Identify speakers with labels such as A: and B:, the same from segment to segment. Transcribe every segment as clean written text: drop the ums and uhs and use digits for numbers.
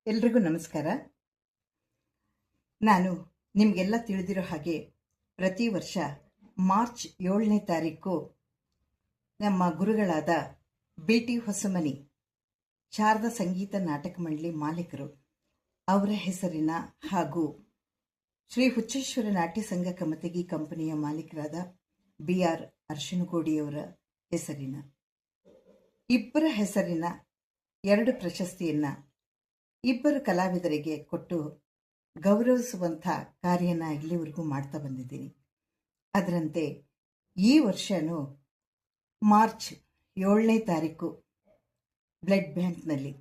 A: ಎಲ್ರಿಗೂ ನಮಸ್ಕಾರ. ನಾನು ನಿಮಗೆಲ್ಲ ತಿಳಿದಿರೋ ಹಾಗೆ ಪ್ರತಿ ವರ್ಷ ಮಾರ್ಚ್ 7ನೇ ತಾರೀಕು ನಮ್ಮ ಗುರುಗಳಾದ BT ಹೊಸಮನಿ ಶಾರದಾ ಸಂಗೀತ ನಾಟಕ ಮಂಡಳಿ ಮಾಲೀಕರು ಅವರ ಹೆಸರಿನ ಹಾಗೂ ಶ್ರೀ ಹುಚ್ಚೇಶ್ವರ ನಾಟ್ಯ ಸಂಘ ಕಮತಗಿ ಕಂಪನಿಯ ಮಾಲೀಕರಾದ BR ಅರ್ಶನಗೋಡಿಯವರ ಹೆಸರಿನ ಇಬ್ಬರ ಹೆಸರಿನ 2 ಪ್ರಶಸ್ತಿಯನ್ನು ಇಬ್ಬರು ಕಲಾವಿದರಿಗೆ ಕೊಟ್ಟು ಗೌರವಿಸುವಂಥ ಕಾರ್ಯನ ಇಲ್ಲಿವರೆಗೂ ಮಾಡ್ತಾ ಬಂದಿದ್ದೀನಿ. ಅದರಂತೆ ಈ ವರ್ಷವೂ ಮಾರ್ಚ್ 7ನೇ ತಾರೀಕು ಬ್ಲಡ್ ಬ್ಯಾಂಕ್ನಲ್ಲಿ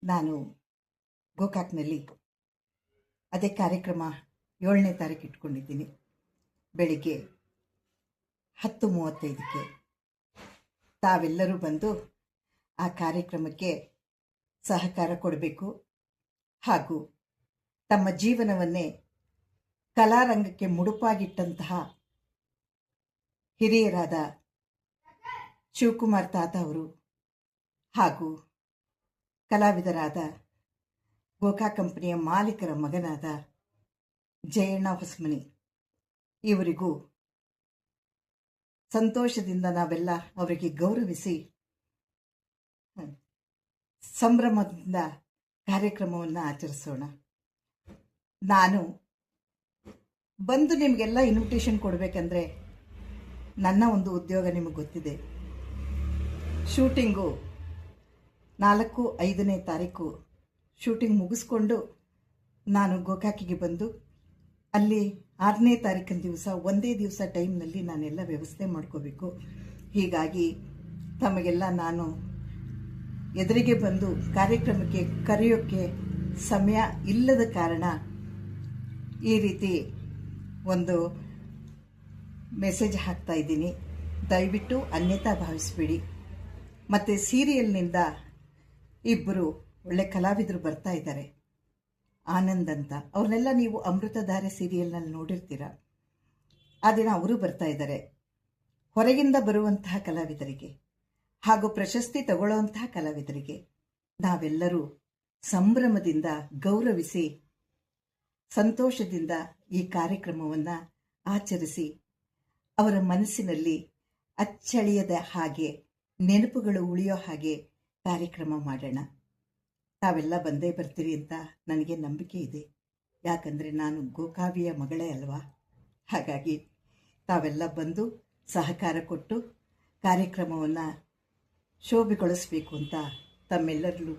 A: ನಾನು ಗೋಕಾಕ್ನಲ್ಲಿ ಅದೇ ಕಾರ್ಯಕ್ರಮ 7ನೇ ತಾರೀಕು ಇಟ್ಕೊಂಡಿದ್ದೀನಿ. ಬೆಳಿಗ್ಗೆ 10:35ಕ್ಕೆ ತಾವೆಲ್ಲರೂ ಬಂದು ಆ ಕಾರ್ಯಕ್ರಮಕ್ಕೆ ಸಹಕಾರ ಕೊಡಬೇಕು ಹಾಗೂ ತಮ್ಮ ಜೀವನವನ್ನೇ ಕಲಾರಂಗಕ್ಕೆ ಮುಡುಪಾಗಿಟ್ಟಂತಹ ಹಿರಿಯರಾದ ಶಿವಕುಮಾರ್ ತಾತ ಅವರು ಹಾಗೂ ಕಲಾವಿದರಾದ ಗೋಕಾಕ್ ಕಂಪನಿಯ ಮಾಲೀಕರ ಮಗನಾದ ಜಯಣ್ಣ ಹೊಸಮನಿ ಇವರಿಗೂ ಸಂತೋಷದಿಂದ ನಾವೆಲ್ಲ ಅವರಿಗೆ ಗೌರವಿಸಿ ಸಂಭ್ರಮದಿಂದ ಕಾರ್ಯಕ್ರಮವನ್ನು ಆಚರಿಸೋಣ. ನಾನು ಬಂದು ನಿಮಗೆಲ್ಲ ಇನ್ವಿಟೇಷನ್ ಕೊಡಬೇಕಂದ್ರೆ ನನ್ನ ಒಂದು ಉದ್ಯೋಗ ನಿಮಗೆ ಗೊತ್ತಿದೆ. ಶೂಟಿಂಗು 4-5ನೇ ತಾರೀಕು ಶೂಟಿಂಗ್ ಮುಗಿಸ್ಕೊಂಡು ನಾನು ಗೋಕಾಕಿಗೆ ಬಂದು ಅಲ್ಲಿ 6ನೇ ತಾರೀಕಿನ ದಿವಸ ಒಂದೇ ದಿವಸ ಟೈಮ್ನಲ್ಲಿ ನಾನೆಲ್ಲ ವ್ಯವಸ್ಥೆ ಮಾಡ್ಕೋಬೇಕು. ಹೀಗಾಗಿ ತಮಗೆಲ್ಲ ನಾನು ಎದುರಿಗೆ ಬಂದು ಕಾರ್ಯಕ್ರಮಕ್ಕೆ ಕರೆಯೋಕ್ಕೆ ಸಮಯ ಇಲ್ಲದ ಕಾರಣ ಈ ರೀತಿ ಒಂದು ಮೆಸೇಜ್ ಹಾಕ್ತಾ ಇದ್ದೀನಿ. ದಯವಿಟ್ಟು ಅನ್ಯತಾ ಭಾವಿಸಬೇಡಿ. ಮತ್ತು ಸೀರಿಯಲ್ನಿಂದ ಇಬ್ಬರು ಒಳ್ಳೆ ಕಲಾವಿದರು ಬರ್ತಾ ಇದ್ದಾರೆ, ಆನಂದ್ ಅಂತ. ಅವ್ರನ್ನೆಲ್ಲ ನೀವು ಅಮೃತಧಾರೆ ಸೀರಿಯಲ್ನಲ್ಲಿ ನೋಡಿರ್ತೀರ. ಆ ದಿನ ಅವರು ಬರ್ತಾ ಇದ್ದಾರೆ. ಹೊರಗಿಂದ ಬರುವಂತಹ ಕಲಾವಿದರಿಗೆ ಹಾಗೂ ಪ್ರಶಸ್ತಿ ತಗೊಳ್ಳುವಂತಹ ಕಲಾವಿದರಿಗೆ ನಾವೆಲ್ಲರೂ ಸಂಭ್ರಮದಿಂದ ಗೌರವಿಸಿ ಸಂತೋಷದಿಂದ ಈ ಕಾರ್ಯಕ್ರಮವನ್ನು ಆಚರಿಸಿ ಅವರ ಮನಸ್ಸಿನಲ್ಲಿ ಅಚ್ಚಳಿಯದ ಹಾಗೆ ನೆನಪುಗಳು ಉಳಿಯೋ ಹಾಗೆ ಕಾರ್ಯಕ್ರಮ ಮಾಡೋಣ. ತಾವೆಲ್ಲ ಬಂದೇ ಬರ್ತೀರಿ ಅಂತ ನನಗೆ ನಂಬಿಕೆ ಇದೆ. ಯಾಕಂದರೆ ನಾನು ಗೋಕಾವಿಯ ಮಗಳೇ ಅಲ್ವಾ. ಹಾಗಾಗಿ ತಾವೆಲ್ಲ ಬಂದು ಸಹಕಾರ ಕೊಟ್ಟು ಕಾರ್ಯಕ್ರಮವನ್ನು ಶೋಭೆಗೊಳಿಸಬೇಕು ಅಂತ ತಮ್ಮೆಲ್ಲರಲ್ಲೂ